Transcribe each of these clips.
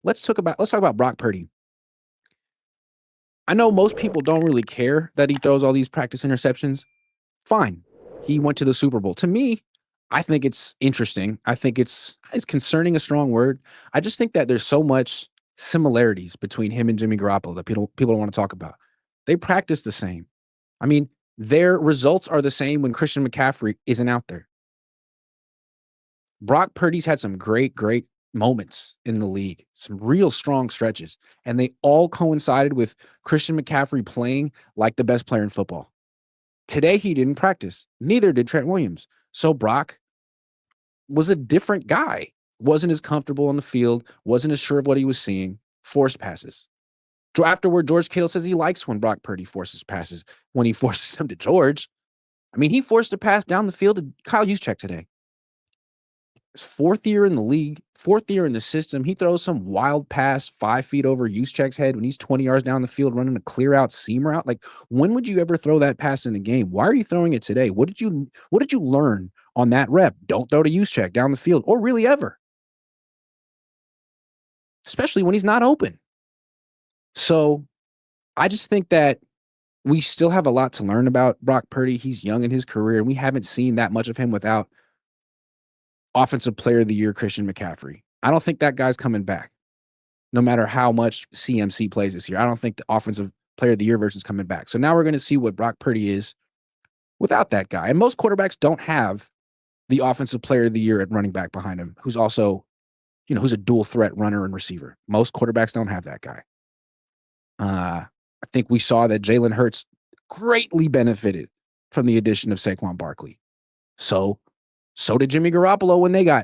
let's talk about Brock Purdy. I know most people don't really care that he throws all these practice interceptions. Fine. He went to the Super Bowl. To me, I think it's interesting. I think it's concerning a strong word. I just think that there's so much similarities between him and Jimmy Garoppolo that people don't want to talk about. They practice the same. I mean, their results are the same when Christian McCaffrey isn't out there. Brock Purdy's had some great moments in the league, some real strong stretches, and they all coincided with Christian McCaffrey playing like the best player in football. Today, he didn't practice. Neither did Trent Williams. So Brock was a different guy. Wasn't as comfortable on the field, wasn't as sure of what he was seeing, forced passes. Afterward, George Kittle says he likes when Brock Purdy forces passes, when he forces them to George. I mean, he forced a pass down the field to Kyle Juszczyk today. His fourth year in the league, fourth year in the system. He throws some wild pass 5 feet over Juszczyk's head when he's 20 yards down the field running a clear out seam route. Like, when would you ever throw that pass in a game? Why are you throwing it today? What did you learn on that rep? Don't throw to Juszczyk down the field, or really ever. Especially when he's not open. So I just think that we still have a lot to learn about Brock Purdy. He's young in his career, and we haven't seen that much of him without Offensive Player of the Year Christian McCaffrey. I don't think that guy's coming back, no matter how much CMC plays this year. I don't think the Offensive Player of the Year version's coming back. So now we're going to see what Brock Purdy is without that guy. And most quarterbacks don't have the Offensive Player of the Year at running back behind him, who's also, who's a dual threat runner and receiver. Most quarterbacks don't have that guy. I think we saw that Jalen Hurts greatly benefited from the addition of Saquon Barkley. So did Jimmy Garoppolo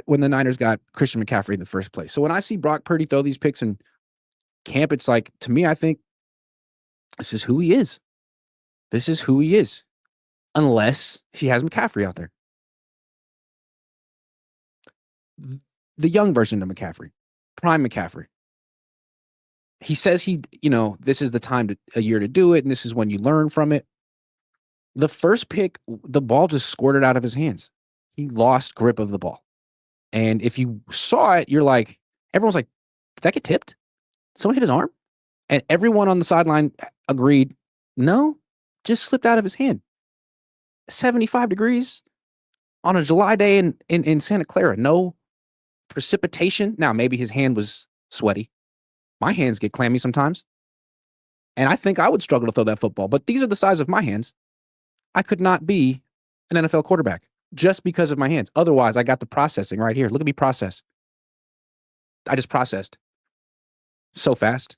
when the Niners got Christian McCaffrey in the first place. So when I see Brock Purdy throw these picks in camp, it's like, to me, I think this is who he is. This is who he is. Unless he has McCaffrey out there. The young version of McCaffrey. Prime McCaffrey. He says this is the time a year to do it, and this is when you learn from it. The first pick, the ball just squirted out of his hands. He lost grip of the ball. And if you saw it, everyone's like, did that get tipped? Did someone hit his arm? And everyone on the sideline agreed, no, just slipped out of his hand. 75 degrees on a July day in Santa Clara. No precipitation. Now, maybe his hand was sweaty. My hands get clammy sometimes. And I think I would struggle to throw that football. But these are the size of my hands. I could not be an NFL quarterback just because of my hands. Otherwise, I got the processing right here. Look at me process. I just processed so fast.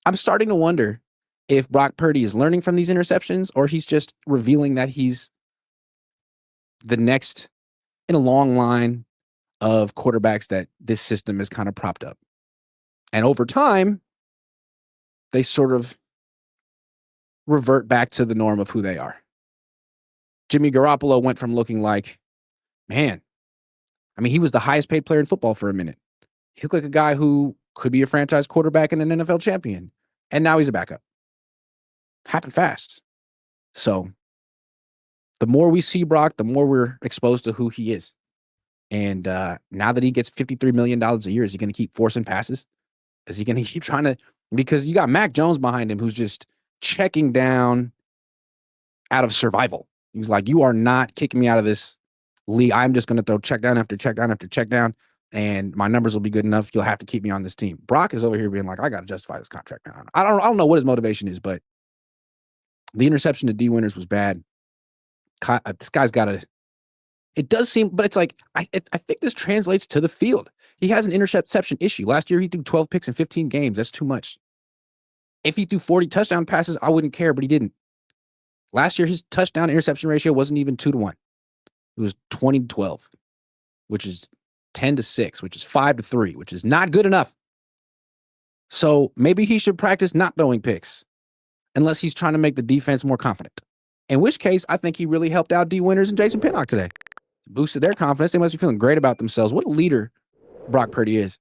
I'm starting to wonder if Brock Purdy is learning from these interceptions, or he's just revealing that he's the next in a long line of quarterbacks that this system is kind of propped up. And over time, they sort of revert back to the norm of who they are. Jimmy Garoppolo went from looking like, he was the highest paid player in football for a minute. He looked like a guy who could be a franchise quarterback and an NFL champion. And now he's a backup. Happened fast. So the more we see Brock, the more we're exposed to who he is. And now that he gets $53 million a year, is he going to keep forcing passes? Is he going to keep trying to? Because you got Mac Jones behind him, who's just checking down out of survival. He's like, you are not kicking me out of this league. I'm just going to throw check down after check down after check down, and my numbers will be good enough. You'll have to keep me on this team. Brock is over here being like, I got to justify this contract now. I don't know what his motivation is, but the interception to D. Winters was bad. This guy's got to. It does seem, but it's like, I think this translates to the field. He has an interception issue. Last year, he threw 12 picks in 15 games. That's too much. If he threw 40 touchdown passes, I wouldn't care, but he didn't. Last year, his touchdown interception ratio wasn't even 2-1. It was 20-12, which is 10-6, which is 5-3, which is not good enough. So maybe he should practice not throwing picks unless he's trying to make the defense more confident. In which case, I think he really helped out D. Winters and Jason Pinnock today. Boosted their confidence. They must be feeling great about themselves. What a leader Brock Purdy is.